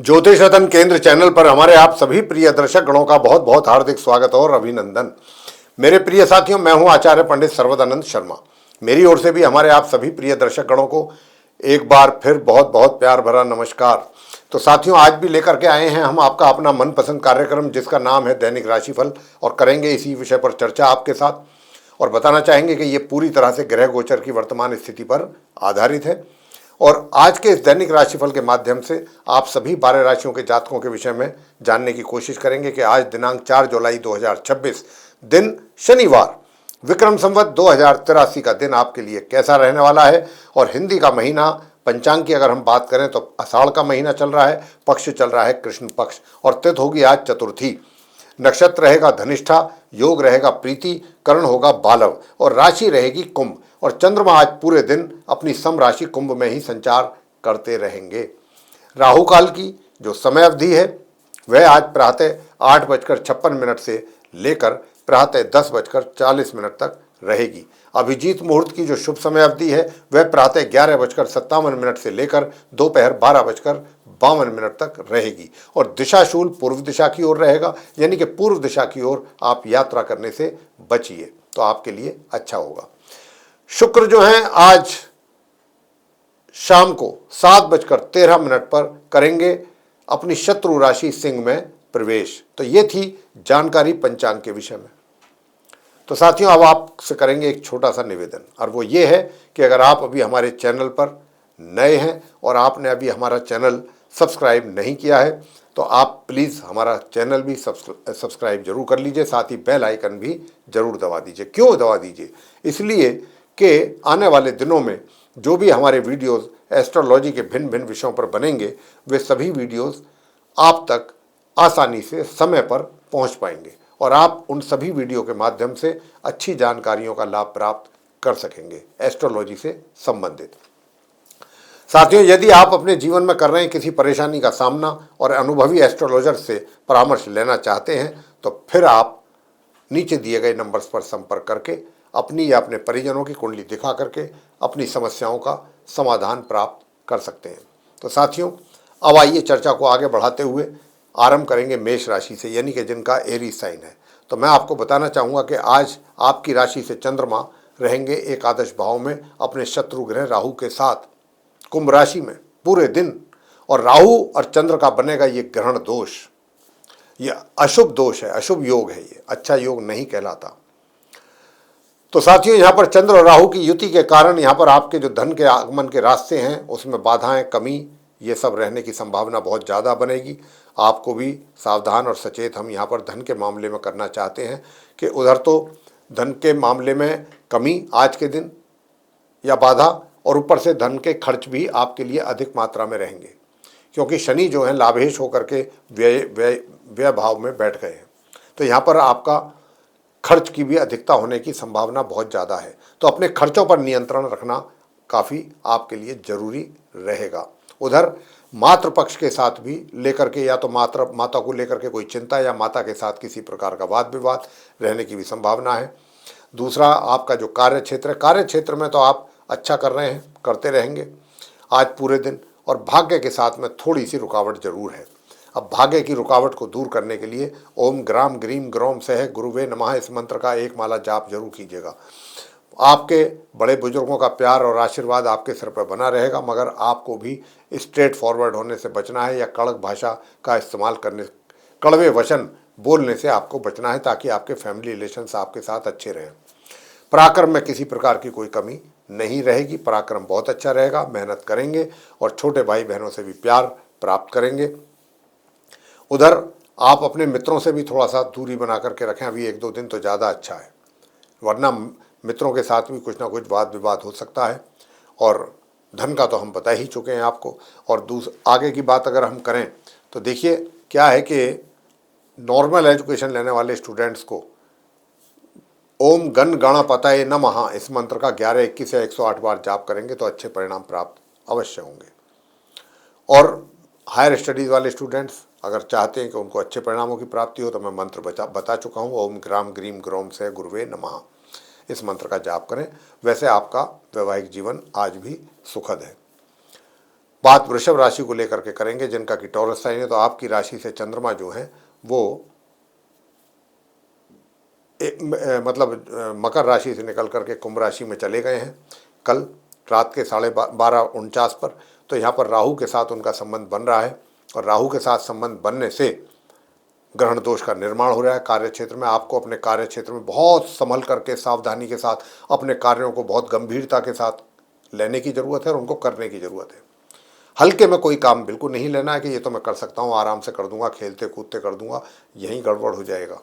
ज्योतिष रतन केंद्र चैनल पर हमारे आप सभी प्रिय दर्शक गणों का बहुत बहुत हार्दिक स्वागत और अभिनंदन। मेरे प्रिय साथियों, मैं हूं आचार्य पंडित सर्वदानंद शर्मा। मेरी ओर से भी हमारे आप सभी प्रिय दर्शक गणों को एक बार फिर बहुत बहुत प्यार भरा नमस्कार। तो साथियों, आज भी लेकर के आए हैं हम आपका अपना मनपसंद कार्यक्रम जिसका नाम है दैनिक राशिफल, और करेंगे इसी विषय पर चर्चा आपके साथ और बताना चाहेंगे कि ये पूरी तरह से ग्रह गोचर की वर्तमान स्थिति पर आधारित है। और आज के इस दैनिक राशिफल के माध्यम से आप सभी 12 राशियों के जातकों के विषय में जानने की कोशिश करेंगे कि आज दिनांक 4 जुलाई 2026 दिन शनिवार विक्रम संवत 2083 का दिन आपके लिए कैसा रहने वाला है। और हिंदी का महीना पंचांग की अगर हम बात करें तो आषाढ़ का महीना चल रहा है, पक्ष चल रहा है कृष्ण पक्ष, और तिथि होगी आज चतुर्थी। नक्षत्र रहेगा धनिष्ठा, योग रहेगा प्रीति, करण होगा बालव और राशि रहेगी कुंभ। और चंद्रमा आज पूरे दिन अपनी सम राशि कुंभ में ही संचार करते रहेंगे। राहु काल की जो समय अवधि है वह आज प्रातः 8:56 से लेकर प्रातः 10:40 तक रहेगी। अभिजीत मुहूर्त की जो शुभ समय अवधि है वह प्रातः 11:57 से लेकर दोपहर 12:52 तक रहेगी। और दिशाशूल पूर्व दिशा की ओर रहेगा, यानी कि पूर्व दिशा की ओर आप यात्रा करने से बचिए तो आपके लिए अच्छा होगा। शुक्र जो है आज शाम को 7:13 पर करेंगे अपनी शत्रु राशि सिंह में प्रवेश। तो ये थी जानकारी पंचांग के विषय में। तो साथियों, अब आपसे करेंगे एक छोटा सा निवेदन, और वो ये है कि अगर आप अभी हमारे चैनल पर नए हैं और आपने अभी हमारा चैनल सब्सक्राइब नहीं किया है तो आप प्लीज़ हमारा चैनल भी सब्सक्राइब जरूर कर लीजिए, साथ ही बेल आइकन भी जरूर दबा दीजिए। क्यों दबा दीजिए? इसलिए कि आने वाले दिनों में जो भी हमारे वीडियोस एस्ट्रोलॉजी के भिन्न भिन्न विषयों पर बनेंगे वे सभी वीडियोस आप तक आसानी से समय पर पहुंच पाएंगे और आप उन सभी वीडियो के माध्यम से अच्छी जानकारियों का लाभ प्राप्त कर सकेंगे एस्ट्रोलॉजी से संबंधित। साथियों, यदि आप अपने जीवन में कर रहे हैं किसी परेशानी का सामना और अनुभवी एस्ट्रोलॉजर से परामर्श लेना चाहते हैं तो फिर आप नीचे दिए गए नंबर्स पर संपर्क करके अपनी या अपने परिजनों की कुंडली दिखा करके अपनी समस्याओं का समाधान प्राप्त कर सकते हैं। तो साथियों, अब आइए चर्चा को आगे बढ़ाते हुए आरंभ करेंगे मेष राशि से, यानी कि जिनका एरीज साइन है। तो मैं आपको बताना चाहूँगा कि आज आपकी राशि से चंद्रमा रहेंगे एकादश भाव में अपने शत्रु ग्रह राहु के साथ कुंभ राशि में पूरे दिन। और राहु और चंद्र का बनेगा ये ग्रहण दोष, ये अशुभ दोष है, अशुभ योग है, ये अच्छा योग नहीं कहलाता। तो साथियों, यहाँ पर चंद्र और राहु की युति के कारण यहाँ पर आपके जो धन के आगमन के रास्ते हैं उसमें बाधाएं, कमी, ये सब रहने की संभावना बहुत ज़्यादा बनेगी। आपको भी सावधान और सचेत हम यहाँ पर धन के मामले में करना चाहते हैं कि उधर तो धन के मामले में कमी आज के दिन या बाधा, और ऊपर से धन के खर्च भी आपके लिए अधिक मात्रा में रहेंगे क्योंकि शनि जो है लाभेश होकर के व्यय भाव में बैठ गए हैं। तो यहाँ पर आपका खर्च की भी अधिकता होने की संभावना बहुत ज़्यादा है। तो अपने खर्चों पर नियंत्रण रखना काफ़ी आपके लिए जरूरी रहेगा। उधर मातृ पक्ष के साथ भी लेकर के या तो माता को लेकर के कोई चिंता या माता के साथ किसी प्रकार का वाद विवाद रहने की भी संभावना है। दूसरा, आपका जो कार्य क्षेत्र है, कार्य क्षेत्र में तो आप अच्छा कर रहे हैं, करते रहेंगे आज पूरे दिन। और भाग्य के साथ में थोड़ी सी रुकावट जरूर है। अब भाग्य की रुकावट को दूर करने के लिए ओम ग्राम ग्रीम ग्रोम सह गुरुवे नमः इस मंत्र का एक माला जाप जरूर कीजिएगा। आपके बड़े बुजुर्गों का प्यार और आशीर्वाद आपके सिर पर बना रहेगा, मगर आपको भी स्ट्रेट फॉरवर्ड होने से बचना है या कड़क भाषा का इस्तेमाल करने, कड़वे वचन बोलने से आपको बचना है ताकि आपके फैमिली रिलेशंस आपके साथ अच्छे रहें। पराक्रम में किसी प्रकार की कोई कमी नहीं रहेगी, पराक्रम बहुत अच्छा रहेगा, मेहनत करेंगे और छोटे भाई बहनों से भी प्यार प्राप्त करेंगे। उधर आप अपने मित्रों से भी थोड़ा सा दूरी बना करके रखें, अभी 1-2 दिन तो ज़्यादा अच्छा है, वरना मित्रों के साथ भी कुछ ना कुछ वाद विवाद हो सकता है। और धन का तो हम बता ही चुके हैं आपको। और आगे की बात अगर हम करें तो देखिए क्या है कि नॉर्मल एजुकेशन लेने वाले स्टूडेंट्स को ओम गण गणपतये नमः इस मंत्र का 11, 21 या 108 बार जाप करेंगे तो अच्छे परिणाम प्राप्त अवश्य होंगे। और हायर स्टडीज़ वाले स्टूडेंट्स अगर चाहते हैं कि उनको अच्छे परिणामों की प्राप्ति हो तो मैं मंत्र बता चुका हूँ, ओम ग्राम ग्रीम ग्रोम से गुरुवे नमः इस मंत्र का जाप करें। वैसे आपका वैवाहिक जीवन आज भी सुखद है। बात वृषभ राशि को लेकर के करेंगे जिनका कि टॉरस साइन है। तो आपकी राशि से चंद्रमा जो है वो मकर राशि से निकल करके कुंभ राशि में चले गए हैं कल रात के 12:49 पर। तो यहाँ पर राहु के साथ उनका संबंध बन रहा है और राहु के साथ संबंध बनने से ग्रहण दोष का निर्माण हो रहा है कार्य क्षेत्र में। आपको अपने कार्य क्षेत्र में बहुत संभल करके सावधानी के साथ अपने कार्यों को बहुत गंभीरता के साथ लेने की ज़रूरत है और उनको करने की ज़रूरत है। हल्के में कोई काम बिल्कुल नहीं लेना है कि ये तो मैं कर सकता हूँ, आराम से कर दूंगा, खेलते कूदते कर दूंगा, यहीं गड़बड़ हो जाएगा।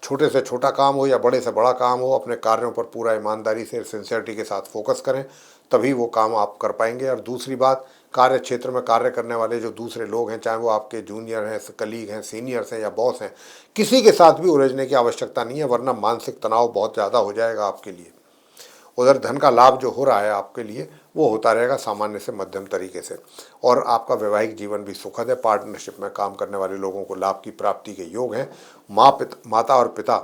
छोटे से छोटा काम हो या बड़े से बड़ा काम हो, अपने कार्यों पर पूरा ईमानदारी से सिंसियरिटी के साथ फोकस करें, तभी वो काम आप कर पाएंगे। और दूसरी बात, कार्य क्षेत्र में कार्य करने वाले जो दूसरे लोग हैं, चाहे वो आपके जूनियर हैं, कलीग हैं, सीनियर्स हैं या बॉस हैं, किसी के साथ भी उलझने की आवश्यकता नहीं है, वरना मानसिक तनाव बहुत ज़्यादा हो जाएगा आपके लिए। उधर धन का लाभ जो हो रहा है आपके लिए वो होता रहेगा सामान्य से मध्यम तरीके से। और आपका वैवाहिक जीवन भी सुखद है। पार्टनरशिप में काम करने वाले लोगों को लाभ की प्राप्ति के योग हैं। माता और पिता,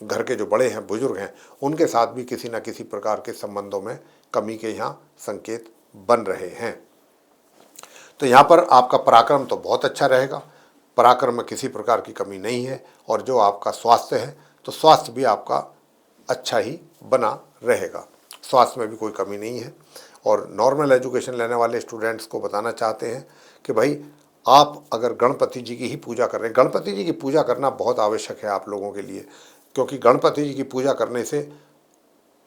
घर के जो बड़े हैं, बुजुर्ग हैं, उनके साथ भी किसी न किसी प्रकार के संबंधों में कमी के यहाँ संकेत बन रहे हैं। तो यहाँ पर आपका पराक्रम तो बहुत अच्छा रहेगा, पराक्रम में किसी प्रकार की कमी नहीं है। और जो आपका स्वास्थ्य है तो स्वास्थ्य भी आपका अच्छा ही बना रहेगा, स्वास्थ्य में भी कोई कमी नहीं है। और नॉर्मल एजुकेशन लेने वाले स्टूडेंट्स को बताना चाहते हैं कि भाई आप अगर गणपति जी की ही पूजा कर रहे हैं, गणपति जी की पूजा करना बहुत आवश्यक है आप लोगों के लिए, क्योंकि गणपति जी की पूजा करने से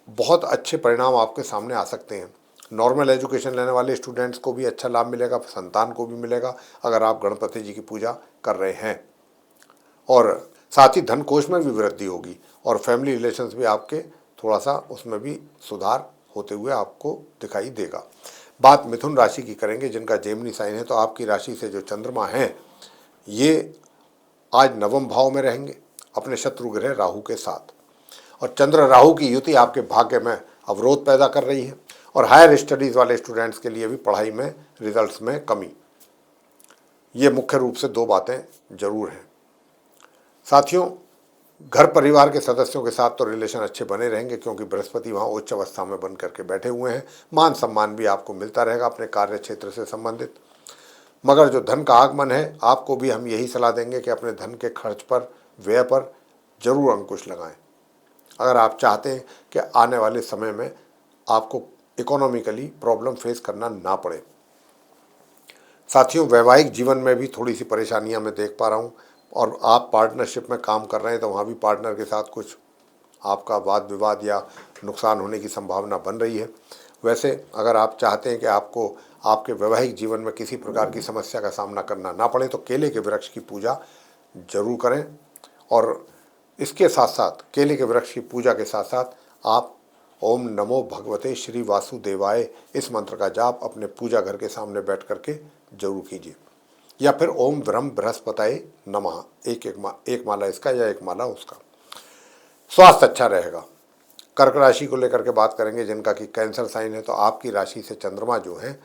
बहुत अच्छे परिणाम आपके सामने आ सकते हैं। नॉर्मल एजुकेशन लेने वाले स्टूडेंट्स को भी अच्छा लाभ मिलेगा, संतान को भी मिलेगा अगर आप गणपति जी की पूजा कर रहे हैं। और साथ ही धन कोष में भी वृद्धि होगी और फैमिली रिलेशंस भी आपके थोड़ा सा उसमें भी सुधार होते हुए आपको दिखाई देगा। बात मिथुन राशि की करेंगे जिनका जेमिनी साइन है। तो आपकी राशि से जो चंद्रमा हैं ये आज नवम भाव में रहेंगे अपने शत्रु ग्रह राहु के साथ, और चंद्र राहु की युति आपके भाग्य में अवरोध पैदा कर रही है। और हायर स्टडीज़ वाले स्टूडेंट्स के लिए भी पढ़ाई में रिजल्ट्स में कमी, ये मुख्य रूप से दो बातें जरूर हैं। साथियों, घर परिवार के सदस्यों के साथ तो रिलेशन अच्छे बने रहेंगे क्योंकि बृहस्पति वहाँ उच्च अवस्था में बन करके बैठे हुए हैं। मान सम्मान भी आपको मिलता रहेगा अपने कार्य क्षेत्र से संबंधित। मगर जो धन का आगमन है, आपको भी हम यही सलाह देंगे कि अपने धन के खर्च पर, व्यय पर जरूर अंकुश लगाएं अगर आप चाहते हैं कि आने वाले समय में आपको इकोनॉमिकली प्रॉब्लम फेस करना ना पड़े। साथियों, वैवाहिक जीवन में भी थोड़ी सी परेशानियां मैं देख पा रहा हूं, और आप पार्टनरशिप में काम कर रहे हैं तो वहाँ भी पार्टनर के साथ कुछ आपका वाद विवाद या नुकसान होने की संभावना बन रही है। वैसे अगर आप चाहते हैं कि आपको आपके वैवाहिक जीवन में किसी प्रकार की समस्या का सामना करना ना पड़े तो केले के वृक्ष की पूजा जरूर करें। और इसके साथ साथ केले के वृक्ष की पूजा के साथ साथ आप ओम नमो भगवते श्री वासुदेवाय इस मंत्र का जाप अपने पूजा घर के सामने बैठ करके जरूर कीजिए, या फिर ओम ब्रह्म बृहस्पताय नमः, एक माला इसका या एक माला उसका। स्वास्थ्य अच्छा रहेगा। कर्क राशि को लेकर के बात करेंगे जिनका कि कैंसर साइन है। तो आपकी राशि से चंद्रमा जो है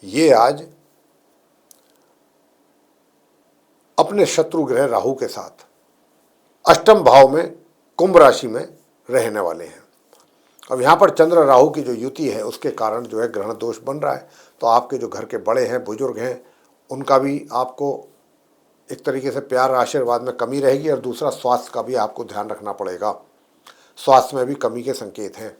ये आज अपने शत्रु ग्रह राहु के साथ अष्टम भाव में कुंभ राशि में रहने वाले हैं। अब यहाँ पर चंद्र राहु की जो युति है उसके कारण जो है ग्रहण दोष बन रहा है। तो आपके जो घर के बड़े हैं, बुजुर्ग हैं, उनका भी आपको एक तरीके से प्यार आशीर्वाद में कमी रहेगी। और दूसरा, स्वास्थ्य का भी आपको ध्यान रखना पड़ेगा, स्वास्थ्य में भी कमी के संकेत हैं।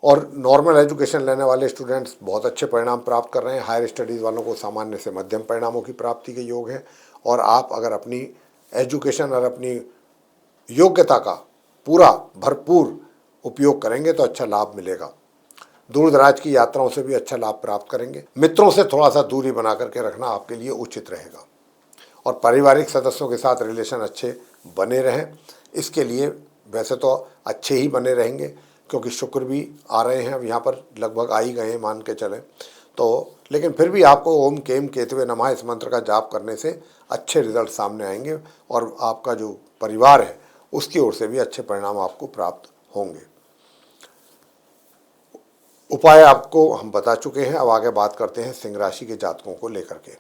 और नॉर्मल एजुकेशन लेने वाले स्टूडेंट्स बहुत अच्छे परिणाम प्राप्त कर रहे हैं। हायर स्टडीज़ वालों को सामान्य से मध्यम परिणामों की प्राप्ति के योग है। और आप अगर अपनी एजुकेशन और अपनी योग्यता का पूरा भरपूर उपयोग करेंगे तो अच्छा लाभ मिलेगा। दूर दराज की यात्राओं से भी अच्छा लाभ प्राप्त करेंगे। मित्रों से थोड़ा सा दूरी बना करके रखना आपके लिए उचित रहेगा। और पारिवारिक सदस्यों के साथ रिलेशन अच्छे बने रहें, इसके लिए वैसे तो अच्छे ही बने रहेंगे क्योंकि शुक्र भी आ रहे हैं, अब यहाँ पर लगभग आ ही गए हैं मान के चलें तो। लेकिन फिर भी आपको ओम केम केतवे नमः इस मंत्र का जाप करने से अच्छे रिजल्ट सामने आएंगे और आपका जो परिवार है उसकी ओर से भी अच्छे परिणाम आपको प्राप्त होंगे। उपाय आपको हम बता चुके हैं। अब आगे बात करते हैं सिंह राशि के जातकों को लेकर के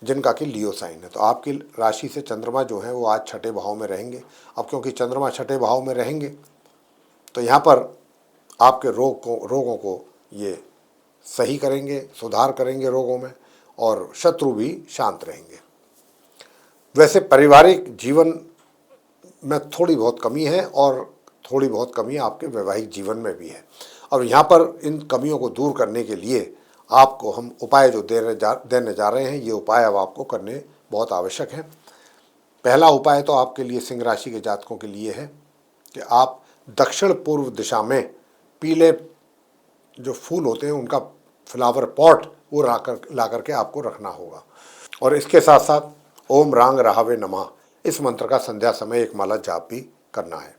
जिनका कि लियो साइन है। तो आपकी राशि से चंद्रमा जो है वो आज छठे भाव में रहेंगे। अब क्योंकि चंद्रमा छठे भाव में रहेंगे तो यहाँ पर आपके रोगों को ये सही करेंगे, सुधार करेंगे रोगों में, और शत्रु भी शांत रहेंगे। वैसे पारिवारिक जीवन में थोड़ी बहुत कमी है, और थोड़ी बहुत कमी आपके वैवाहिक जीवन में भी है। और यहाँ पर इन कमियों को दूर करने के लिए आपको हम उपाय जो देने जा रहे हैं, ये उपाय अब आपको करने बहुत आवश्यक हैं। पहला उपाय तो आपके लिए सिंह राशि के जातकों के लिए है कि आप दक्षिण पूर्व दिशा में पीले जो फूल होते हैं उनका फ्लावर पॉट वो ला करके आपको रखना होगा। और इसके साथ साथ ओम रांग राहवे नमः इस मंत्र का संध्या समय एक माला जाप भी करना है।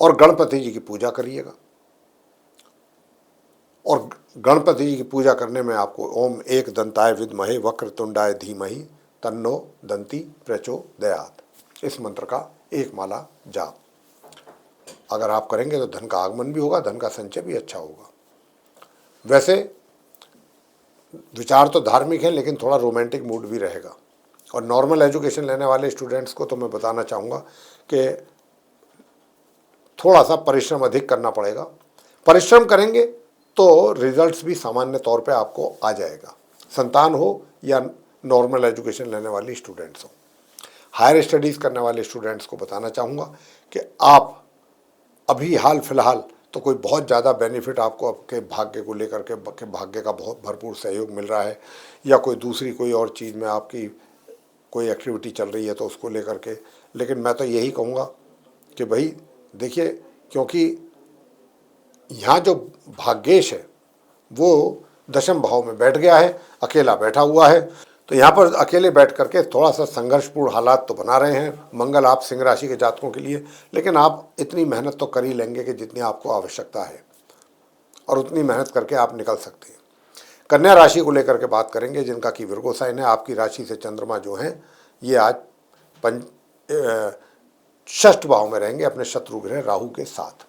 और गणपति जी की पूजा करिएगा। और गणपति जी की पूजा करने में आपको ओम एक दंताय विद्महे वक्रतुंडाय धीमहि तन्नो दंती प्रचोदयात् इस मंत्र का एक माला जाप अगर आप करेंगे तो धन का आगमन भी होगा, धन का संचय भी अच्छा होगा। वैसे विचार तो धार्मिक है, लेकिन थोड़ा रोमांटिक मूड भी रहेगा। और नॉर्मल एजुकेशन लेने वाले स्टूडेंट्स को तो मैं बताना चाहूँगा कि थोड़ा सा परिश्रम अधिक करना पड़ेगा। परिश्रम करेंगे तो रिजल्ट्स भी सामान्य तौर पे आपको आ जाएगा, संतान हो या नॉर्मल एजुकेशन लेने वाले स्टूडेंट्स हो। हायर स्टडीज़ करने वाले स्टूडेंट्स को बताना चाहूँगा कि आप अभी हाल फिलहाल तो कोई बहुत ज़्यादा बेनिफिट आपको आपके भाग्य को लेकर के भाग्य का बहुत भरपूर सहयोग मिल रहा है, या कोई दूसरी कोई और चीज़ में आपकी कोई एक्टिविटी चल रही है तो उसको लेकर के। लेकिन मैं तो यही कहूँगा कि भाई देखिए, क्योंकि यहाँ जो भाग्येश है वो दशम भाव में बैठ गया है, अकेला बैठा हुआ है, तो यहाँ पर अकेले बैठ करके थोड़ा सा संघर्षपूर्ण हालात तो बना रहे हैं मंगल आप सिंह राशि के जातकों के लिए। लेकिन आप इतनी मेहनत तो कर ही लेंगे कि जितनी आपको आवश्यकता है, और उतनी मेहनत करके आप निकल सकते हैं। कन्या राशि को लेकर के बात करेंगे, जिनका कि विर्गो साइन है। आपकी राशि से चंद्रमा जो हैं ये आज षष्ठ भाव में रहेंगे अपने शत्रु ग्रह राहु के साथ।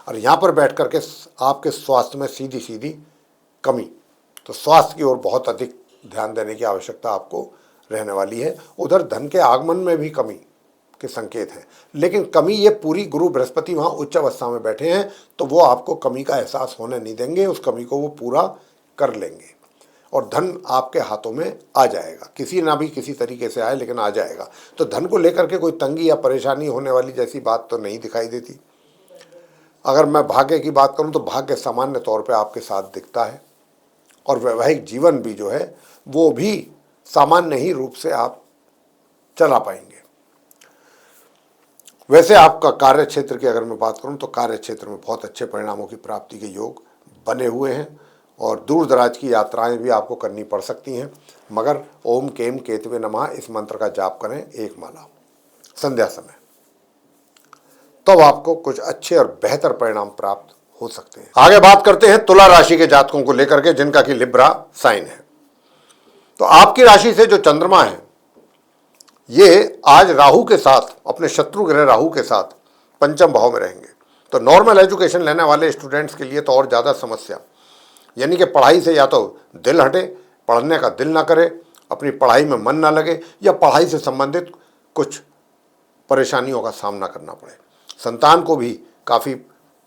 और यहाँ पर बैठ करके आपके स्वास्थ्य में सीधी सीधी कमी, तो स्वास्थ्य की ओर बहुत अधिक ध्यान देने की आवश्यकता आपको रहने वाली है। उधर धन के आगमन में भी कमी के संकेत हैं, लेकिन कमी ये पूरी गुरु बृहस्पति वहाँ उच्च अवस्था में बैठे हैं, तो वो आपको कमी का एहसास होने नहीं देंगे, उस कमी को वो पूरा कर लेंगे और धन आपके हाथों में आ जाएगा। किसी ना भी किसी तरीके से आए, लेकिन आ जाएगा। तो धन को लेकर के कोई तंगी या परेशानी होने वाली जैसी बात तो नहीं दिखाई देती। अगर मैं भाग्य की बात करूं तो भाग्य सामान्य तौर पे आपके साथ दिखता है, और वैवाहिक जीवन भी जो है वो भी सामान्य ही रूप से आप चला पाएंगे। वैसे आपका कार्य क्षेत्र की अगर मैं बात करूं तो कार्य क्षेत्र में बहुत अच्छे परिणामों की प्राप्ति के योग बने हुए हैं, और दूर दराज की यात्राएं भी आपको करनी पड़ सकती हैं। मगर ओम केम केतवे नमः इस मंत्र का जाप करें एक माला संध्या समय, तब आपको कुछ अच्छे और बेहतर परिणाम प्राप्त हो सकते हैं। आगे बात करते हैं तुला राशि के जातकों को लेकर के, जिनका कि लिब्रा साइन है। तो आपकी राशि से जो चंद्रमा है ये आज राहु के साथ, अपने शत्रु ग्रह राहु के साथ पंचम भाव में रहेंगे। तो नॉर्मल एजुकेशन लेने वाले स्टूडेंट्स के लिए तो और ज़्यादा समस्या, यानी कि पढ़ाई से या तो दिल हटे, पढ़ने का दिल ना करे, अपनी पढ़ाई में मन ना लगे, या पढ़ाई से संबंधित कुछ परेशानियों का सामना करना पड़े। संतान को भी काफ़ी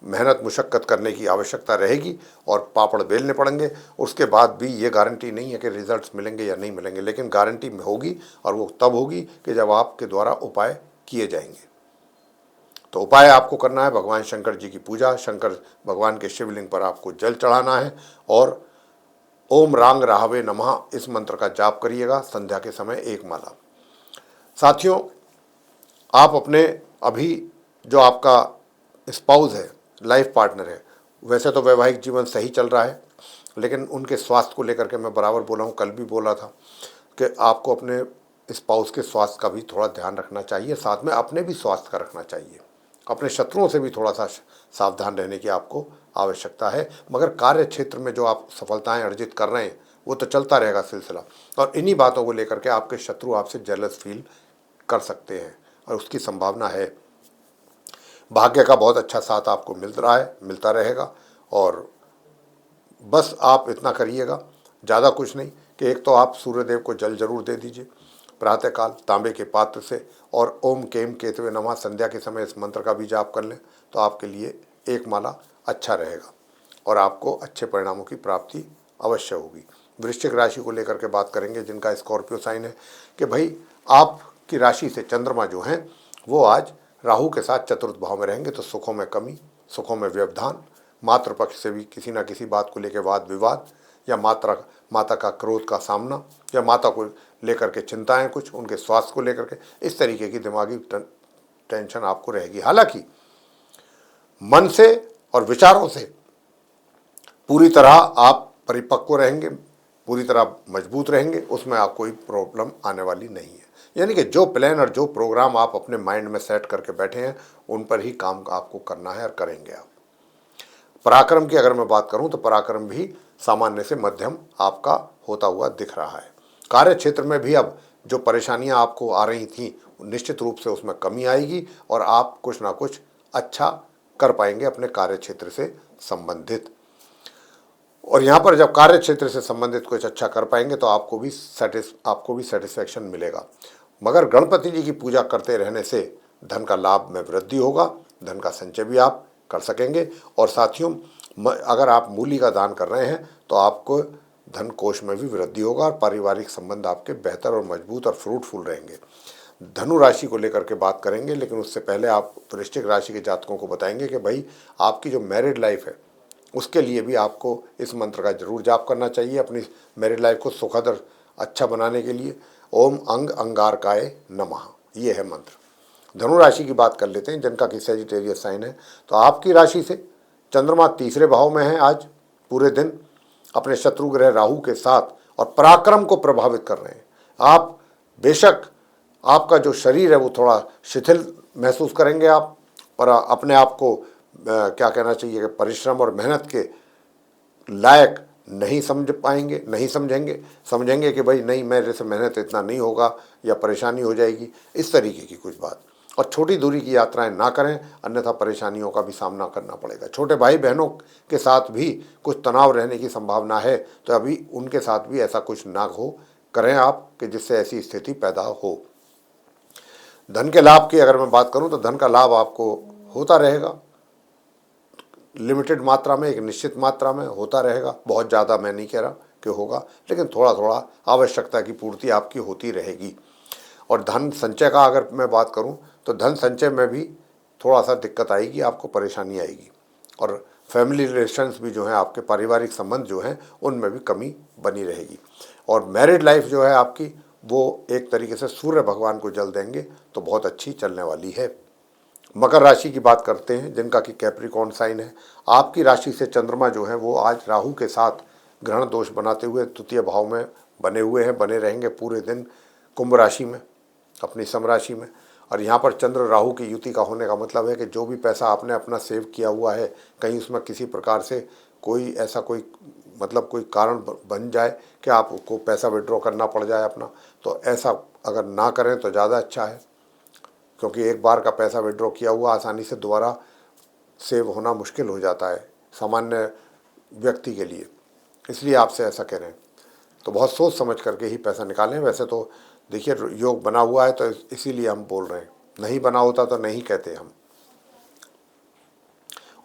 मेहनत मुशक्क़त करने की आवश्यकता रहेगी और पापड़ बेलने पड़ेंगे। उसके बाद भी ये गारंटी नहीं है कि रिजल्ट्स मिलेंगे या नहीं मिलेंगे, लेकिन गारंटी होगी, और वो तब होगी कि जब आपके द्वारा उपाय किए जाएंगे। तो उपाय आपको करना है भगवान शंकर जी की पूजा, शंकर भगवान के शिवलिंग पर आपको जल चढ़ाना है, और ओम रांग राहवे नमः इस मंत्र का जाप करिएगा संध्या के समय एक माला। साथियों, आप अपने अभी जो आपका स्पाउस है, लाइफ पार्टनर है, वैसे तो वैवाहिक जीवन सही चल रहा है, लेकिन उनके स्वास्थ्य को लेकर के मैं बराबर बोला हूँ, कल भी बोला था कि आपको अपने स्पाउस के स्वास्थ्य का भी थोड़ा ध्यान रखना चाहिए, साथ में अपने भी स्वास्थ्य का रखना चाहिए। अपने शत्रुओं से भी थोड़ा सा सावधान रहने की आपको आवश्यकता है। मगर कार्य क्षेत्र में जो आप सफलताएं अर्जित कर रहे हैं वो तो चलता रहेगा सिलसिला, और इन्हीं बातों को लेकर के आपके शत्रु आपसे जेलस फील कर सकते हैं, और उसकी संभावना है। भाग्य का बहुत अच्छा साथ आपको मिल रहा है, मिलता रहेगा, और बस आप इतना करिएगा, ज़्यादा कुछ नहीं, कि एक तो आप सूर्यदेव को जल जरूर दे दीजिए प्रातःकाल तांबे के पात्र से, और ओम केम केतवे नमः संध्या के समय इस मंत्र का भी जाप कर लें, तो आपके लिए एक माला अच्छा रहेगा। और आपको अच्छे परिणामों की प्राप्ति अवश्य होगी। वृश्चिक राशि को लेकर के बात करेंगे जिनका स्कॉर्पियो साइन है कि भाई आपकी राशि से चंद्रमा जो हैं वो आज राहु के साथ चतुर्थ भाव में रहेंगे, तो सुखों में कमी, सुखों में व्यवधान, मातृपक्ष से भी किसी ना किसी बात को लेकर वाद विवाद, या माता का क्रोध का सामना, या माता को लेकर के चिंताएं, कुछ उनके स्वास्थ्य को लेकर के, इस तरीके की दिमागी टेंशन आपको रहेगी। हालांकि मन से और विचारों से पूरी तरह आप परिपक्व रहेंगे, पूरी तरह मजबूत रहेंगे, उसमें आप कोई प्रॉब्लम आने वाली नहीं है। यानी कि जो प्लान और जो प्रोग्राम आप अपने माइंड में सेट करके बैठे हैं उन पर ही काम आपको करना है और करेंगे आप। पराक्रम की अगर मैं बात करूं तो पराक्रम भी सामान्य से मध्यम आपका होता हुआ दिख रहा है। कार्य क्षेत्र में भी अब जो परेशानियां आपको आ रही थी निश्चित रूप से उसमें कमी आएगी और आप कुछ ना कुछ अच्छा कर पाएंगे अपने कार्य क्षेत्र से संबंधित। और यहाँ पर जब कार्य क्षेत्र से संबंधित कुछ अच्छा कर पाएंगे तो आपको भी सेटिस्फैक्शन मिलेगा। मगर गणपति जी की पूजा करते रहने से धन का लाभ में वृद्धि होगा, धन का संचय भी आप कर सकेंगे। और साथियों, अगर आप मूली का दान कर रहे हैं तो आपको धन कोष में भी वृद्धि होगा और पारिवारिक संबंध आपके बेहतर और मजबूत और फ्रूटफुल रहेंगे। धनु राशि को लेकर के बात करेंगे, लेकिन उससे पहले आप वृश्चिक राशि के जातकों को बताएंगे कि भाई आपकी जो मैरिड लाइफ है उसके लिए भी आपको इस मंत्र का जरूर जाप करना चाहिए अपनी मैरिड लाइफ को सुखद और अच्छा बनाने के लिए। ओम अंग अंगारकाय नमः, ये है मंत्र। धनु राशि की बात कर लेते हैं जिनका कि सैजिटेरियस साइन है। तो आपकी राशि से चंद्रमा तीसरे भाव में है आज पूरे दिन अपने शत्रु ग्रह राहु के साथ, और पराक्रम को प्रभावित कर रहे हैं। आप बेशक आपका जो शरीर है वो थोड़ा शिथिल महसूस करेंगे आप, और अपने आप को क्या कहना चाहिए कि परिश्रम और मेहनत के लायक नहीं समझ पाएंगे, नहीं समझेंगे कि भाई नहीं मेरे से मेहनत इतना नहीं होगा या परेशानी हो जाएगी, इस तरीके की कुछ बात। और छोटी दूरी की यात्राएं ना करें, अन्यथा परेशानियों का भी सामना करना पड़ेगा। छोटे भाई बहनों के साथ भी कुछ तनाव रहने की संभावना है, तो अभी उनके साथ भी ऐसा कुछ ना हो करें आप कि जिससे ऐसी स्थिति पैदा हो। धन के लाभ की अगर मैं बात करूं तो धन का लाभ आपको होता रहेगा, लिमिटेड मात्रा में, एक निश्चित मात्रा में होता रहेगा। बहुत ज़्यादा मैं नहीं कह रहा कि होगा, लेकिन थोड़ा थोड़ा आवश्यकता की पूर्ति आपकी होती रहेगी। और धन संचय का अगर मैं बात करूं तो धन संचय में भी थोड़ा सा दिक्कत आएगी, आपको परेशानी आएगी। और फैमिली रिलेशंस भी जो हैं, आपके पारिवारिक संबंध जो हैं उनमें भी कमी बनी रहेगी। और मैरिड लाइफ जो है आपकी वो एक तरीके से सूर्य भगवान को जल देंगे तो बहुत अच्छी चलने वाली है। मकर राशि की बात करते हैं जिनका कि कैप्रिकॉर्न साइन है। आपकी राशि से चंद्रमा जो है वो आज राहु के साथ ग्रहण दोष बनाते हुए तृतीय भाव में बने हुए हैं, बने रहेंगे पूरे दिन कुंभ राशि में, अपनी सम राशि में। और यहाँ पर चंद्र राहु की युति का होने का मतलब है कि जो भी पैसा आपने अपना सेव किया हुआ है, कहीं उसमें किसी प्रकार से कोई ऐसा कोई कारण बन जाए कि आपको पैसा विड्रॉ करना पड़ जाए अपना, तो ऐसा अगर ना करें तो ज़्यादा अच्छा है, क्योंकि एक बार का पैसा विड्रॉ किया हुआ आसानी से दोबारा सेव होना मुश्किल हो जाता है सामान्य व्यक्ति के लिए। इसलिए आपसे ऐसा कह रहे हैं, तो बहुत सोच समझ करके ही पैसा निकालें। वैसे तो देखिए योग बना हुआ है तो इसीलिए हम बोल रहे हैं, नहीं बना होता तो नहीं कहते हम।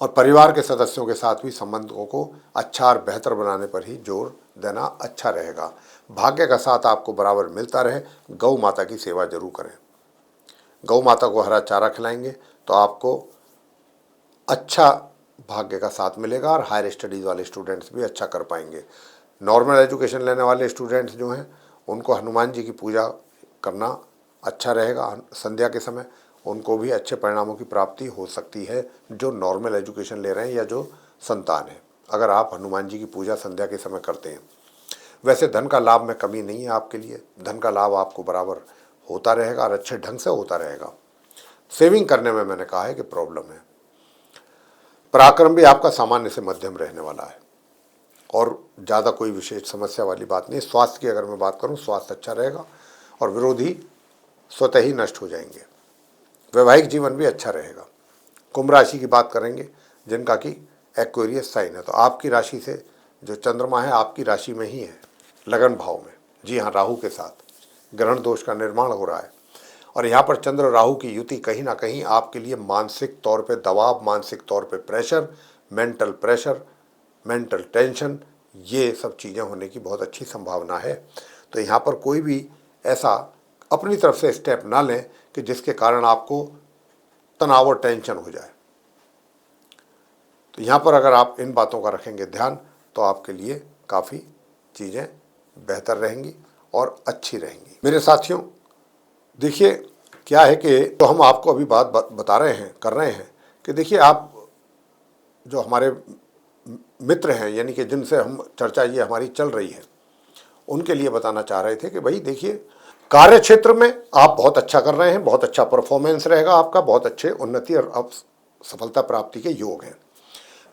और परिवार के सदस्यों के साथ भी संबंधों को अच्छा और बेहतर बनाने पर ही जोर देना अच्छा रहेगा। भाग्य का साथ आपको बराबर मिलता रहे। गौ माता की सेवा जरूर करें, गौ माता को हरा चारा खिलाएंगे तो आपको अच्छा भाग्य का साथ मिलेगा और हायर स्टडीज़ वाले स्टूडेंट्स भी अच्छा कर पाएंगे। नॉर्मल एजुकेशन लेने वाले स्टूडेंट्स जो हैं उनको हनुमान जी की पूजा करना अच्छा रहेगा संध्या के समय, उनको भी अच्छे परिणामों की प्राप्ति हो सकती है जो नॉर्मल एजुकेशन ले रहे हैं या जो संतान है, अगर आप हनुमान जी की पूजा संध्या के समय करते हैं। वैसे धन का लाभ में कमी नहीं है आपके लिए, धन का लाभ आपको बराबर होता रहेगा और अच्छे ढंग से होता रहेगा। सेविंग करने में मैंने कहा है कि प्रॉब्लम है। पराक्रम भी आपका सामान्य से मध्यम रहने वाला है और ज़्यादा कोई विशेष समस्या वाली बात नहीं। स्वास्थ्य की अगर मैं बात करूं, स्वास्थ्य अच्छा रहेगा और विरोधी स्वतः ही नष्ट हो जाएंगे। वैवाहिक जीवन भी अच्छा रहेगा। कुंभ राशि की बात करेंगे जिनका कि एक्वेरियस साइन है। तो आपकी राशि से जो चंद्रमा है आपकी राशि में ही है, लगन भाव में। जी हाँ, राहु के साथ ग्रहण दोष का निर्माण हो रहा है और यहाँ पर चंद्र राहु की युति कहीं ना कहीं आपके लिए मानसिक तौर पे दबाव, मानसिक तौर पे pressure, mental pressure mental tension, ये सब चीज़ें होने की बहुत अच्छी संभावना है। तो यहाँ पर कोई भी ऐसा अपनी तरफ से स्टेप ना लें कि जिसके कारण आपको तनाव और टेंशन हो जाए। तो यहाँ पर अगर आप इन बातों का रखेंगे ध्यान तो आपके लिए काफ़ी चीज़ें बेहतर रहेंगी और अच्छी रहेंगी। मेरे साथियों, देखिए क्या है कि तो हम आपको अभी बात बता रहे हैं, कर रहे हैं कि देखिए आप जो हमारे मित्र हैं, यानी कि जिनसे हम चर्चा ये हमारी चल रही है, उनके लिए बताना चाह रहे थे कि भाई देखिए, कार्य क्षेत्र में आप बहुत अच्छा कर रहे हैं, बहुत अच्छा परफॉर्मेंस रहेगा आपका, बहुत अच्छे उन्नति और अब सफलता प्राप्ति के योग हैं।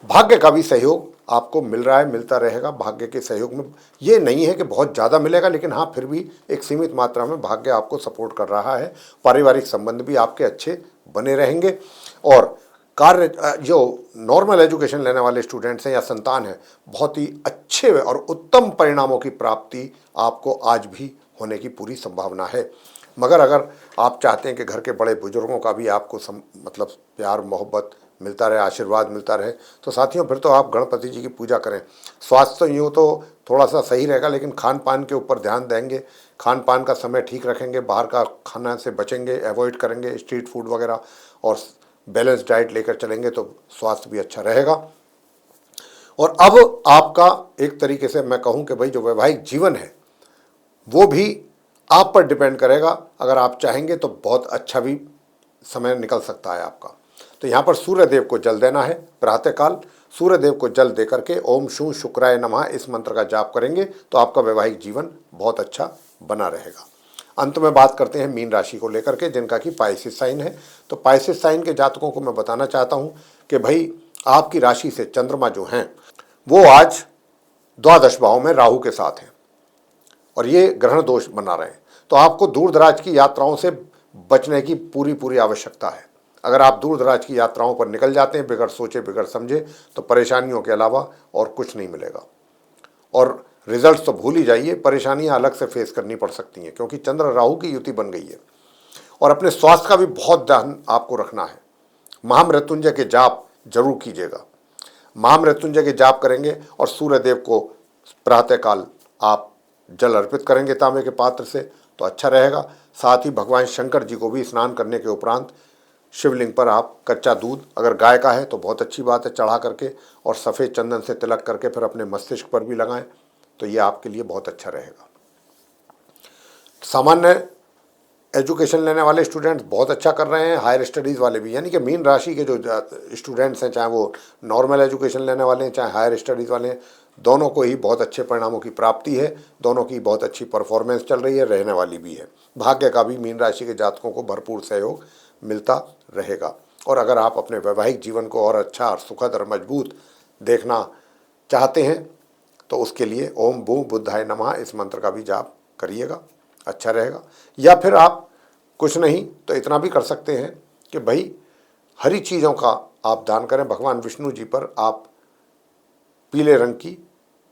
भाग्य का भी सहयोग आपको मिल रहा है, मिलता रहेगा। भाग्य के सहयोग में ये नहीं है कि बहुत ज़्यादा मिलेगा, लेकिन हाँ फिर भी एक सीमित मात्रा में भाग्य आपको सपोर्ट कर रहा है। पारिवारिक संबंध भी आपके अच्छे बने रहेंगे और कार्य जो नॉर्मल एजुकेशन लेने वाले स्टूडेंट्स हैं या संतान हैं, बहुत ही अच्छे और उत्तम परिणामों की प्राप्ति आपको आज भी होने की पूरी संभावना है। मगर अगर आप चाहते हैं कि घर के बड़े बुजुर्गों का भी आपको मतलब प्यार मोहब्बत मिलता रहे, आशीर्वाद मिलता रहे, तो साथियों फिर तो आप गणपति जी की पूजा करें। स्वास्थ्य तो यूँ तो थोड़ा सा सही रहेगा, लेकिन खान पान के ऊपर ध्यान देंगे, खान पान का समय ठीक रखेंगे, बाहर का खाना से बचेंगे, अवॉइड करेंगे स्ट्रीट फूड वगैरह, और बैलेंस डाइट लेकर चलेंगे तो स्वास्थ्य भी अच्छा रहेगा। और अब आपका एक तरीके से मैं कहूँ कि भाई जो वैवाहिक जीवन है वो भी आप पर डिपेंड करेगा। अगर आप चाहेंगे तो बहुत अच्छा भी समय निकल सकता है आपका। तो यहाँ पर सूर्य देव को जल देना है। प्रातःकाल सूर्य देव को जल दे करके ओम शू शुक्राय नमः इस मंत्र का जाप करेंगे तो आपका वैवाहिक जीवन बहुत अच्छा बना रहेगा। अंत में बात करते हैं मीन राशि को लेकर के, जिनका कि पाइसेस साइन है। तो पाइसेस साइन के जातकों को मैं बताना चाहता हूँ कि भाई आपकी राशि से चंद्रमा जो हैं वो आज द्वादश भाव में राहु के साथ हैं और ये ग्रहण दोष बना रहे हैं। तो आपको दूर दराज की यात्राओं से बचने की पूरी आवश्यकता है। अगर आप दूर दराज की यात्राओं पर निकल जाते हैं बिगड़ सोचे बिगड़ समझे तो परेशानियों के अलावा और कुछ नहीं मिलेगा। और रिजल्ट्स तो भूल ही जाइए, परेशानियां अलग से फेस करनी पड़ सकती हैं, क्योंकि चंद्र राहु की युति बन गई है। और अपने स्वास्थ्य का भी बहुत ध्यान आपको रखना है। महामृत्युंजय के जाप जरूर कीजिएगा। महामृत्युंजय के जाप करेंगे और सूर्य देव को प्रातःकाल आप जल अर्पित करेंगे तांबे के पात्र से तो अच्छा रहेगा। साथ ही भगवान शंकर जी को भी स्नान करने के उपरांत शिवलिंग पर आप कच्चा दूध, अगर गाय का है तो बहुत अच्छी बात है, चढ़ा करके और सफ़ेद चंदन से तिलक करके फिर अपने मस्तिष्क पर भी लगाएं तो ये आपके लिए बहुत अच्छा रहेगा। सामान्य एजुकेशन लेने वाले स्टूडेंट्स बहुत अच्छा कर रहे हैं, हायर स्टडीज़ वाले भी, यानी कि मीन राशि के जो स्टूडेंट्स हैं, चाहे वो नॉर्मल एजुकेशन लेने वाले हैं चाहे हायर स्टडीज़ वाले हैं, दोनों को ही बहुत अच्छे परिणामों की प्राप्ति है। दोनों की बहुत अच्छी परफॉर्मेंस चल रही है, रहने वाली भी है। भाग्य का भी मीन राशि के जातकों को भरपूर सहयोग मिलता रहेगा। और अगर आप अपने वैवाहिक जीवन को और अच्छा और सुखद और मजबूत देखना चाहते हैं तो उसके लिए ओम भू बुद्धाय नमः इस मंत्र का भी जाप करिएगा, अच्छा रहेगा। या फिर आप कुछ नहीं तो इतना भी कर सकते हैं कि भाई हरी चीज़ों का आप दान करें। भगवान विष्णु जी पर आप पीले रंग की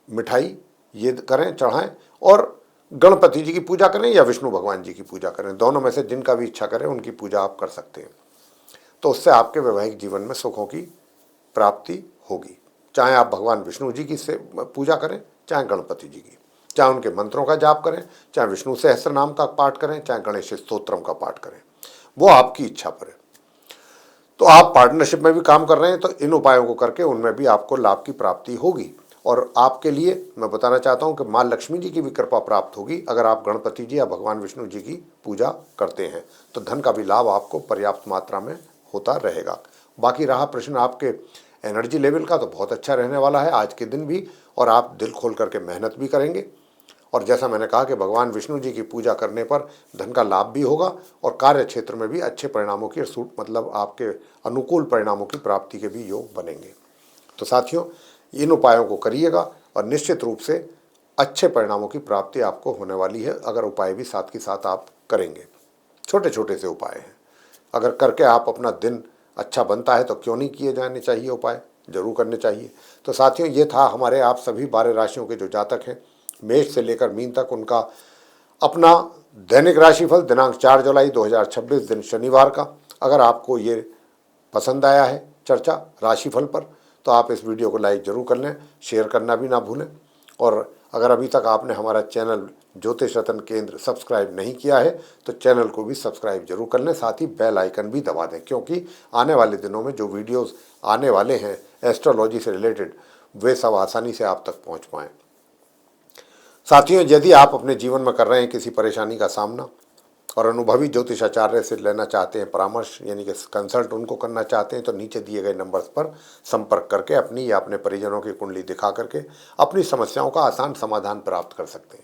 मिठाई ये करें, चढ़ाएं, और गणपति जी की पूजा करें या विष्णु भगवान जी की पूजा करें, दोनों में से जिनका भी इच्छा करें उनकी पूजा आप कर सकते हैं। तो उससे आपके वैवाहिक जीवन में सुखों की प्राप्ति होगी। चाहे आप भगवान विष्णु जी की से पूजा करें चाहे गणपति जी की, चाहे उनके मंत्रों का जाप करें, चाहे विष्णु सहस्त्र नाम का पाठ करें, चाहे गणेश स्तोत्रम का पाठ करें, वो आपकी इच्छा पर है। तो आप पार्टनरशिप में भी काम कर रहे हैं तो इन उपायों को करके उनमें भी आपको लाभ की प्राप्ति होगी। और आपके लिए मैं बताना चाहता हूं कि माँ लक्ष्मी जी की भी कृपा प्राप्त होगी अगर आप गणपति जी या भगवान विष्णु जी की पूजा करते हैं तो धन का भी लाभ आपको पर्याप्त मात्रा में होता रहेगा। बाकी रहा प्रश्न आपके एनर्जी लेवल का, तो बहुत अच्छा रहने वाला है आज के दिन भी, और आप दिल खोल करके मेहनत भी करेंगे। और जैसा मैंने कहा कि भगवान विष्णु जी की पूजा करने पर धन का लाभ भी होगा और कार्य क्षेत्र में भी अच्छे परिणामों की मतलब आपके अनुकूल परिणामों की प्राप्ति के भी योग बनेंगे। तो साथियों, इन उपायों को करिएगा और निश्चित रूप से अच्छे परिणामों की प्राप्ति आपको होने वाली है अगर उपाय भी साथ के साथ आप करेंगे। छोटे छोटे से उपाय हैं, अगर करके आप अपना दिन अच्छा बनता है तो क्यों नहीं किए जाने चाहिए, उपाय जरूर करने चाहिए। तो साथियों, ये था हमारे आप सभी 12 राशियों के जो जातक हैं मेष से लेकर मीन तक, उनका अपना दैनिक राशिफल दिनांक 4 जुलाई 2026 दिन शनिवार का। अगर आपको ये पसंद आया है चर्चा राशिफल पर तो आप इस वीडियो को लाइक ज़रूर कर लें, शेयर करना भी ना भूलें। और अगर अभी तक आपने हमारा चैनल ज्योतिष रत्न केंद्र सब्सक्राइब नहीं किया है तो चैनल को भी सब्सक्राइब जरूर कर लें, साथ ही बेल आइकन भी दबा दें, क्योंकि आने वाले दिनों में जो वीडियोस आने वाले हैं एस्ट्रोलॉजी से रिलेटेड वे सब आसानी से आप तक पहुंच पाएँ। साथियों, यदि आप अपने जीवन में कर रहे हैं किसी परेशानी का सामना और अनुभवी ज्योतिषाचार्य से लेना चाहते हैं परामर्श, यानी कि कंसल्ट उनको करना चाहते हैं, तो नीचे दिए गए नंबर्स पर संपर्क करके अपनी या अपने परिजनों की कुंडली दिखा करके अपनी समस्याओं का आसान समाधान प्राप्त कर सकते हैं।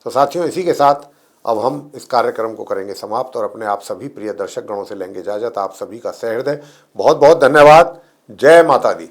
तो साथियों, इसी के साथ अब हम इस कार्यक्रम को करेंगे समाप्त और अपने आप सभी प्रिय दर्शक गणों से लेंगे इजाजत। आप सभी का सहृदय बहुत बहुत धन्यवाद। जय माता दी।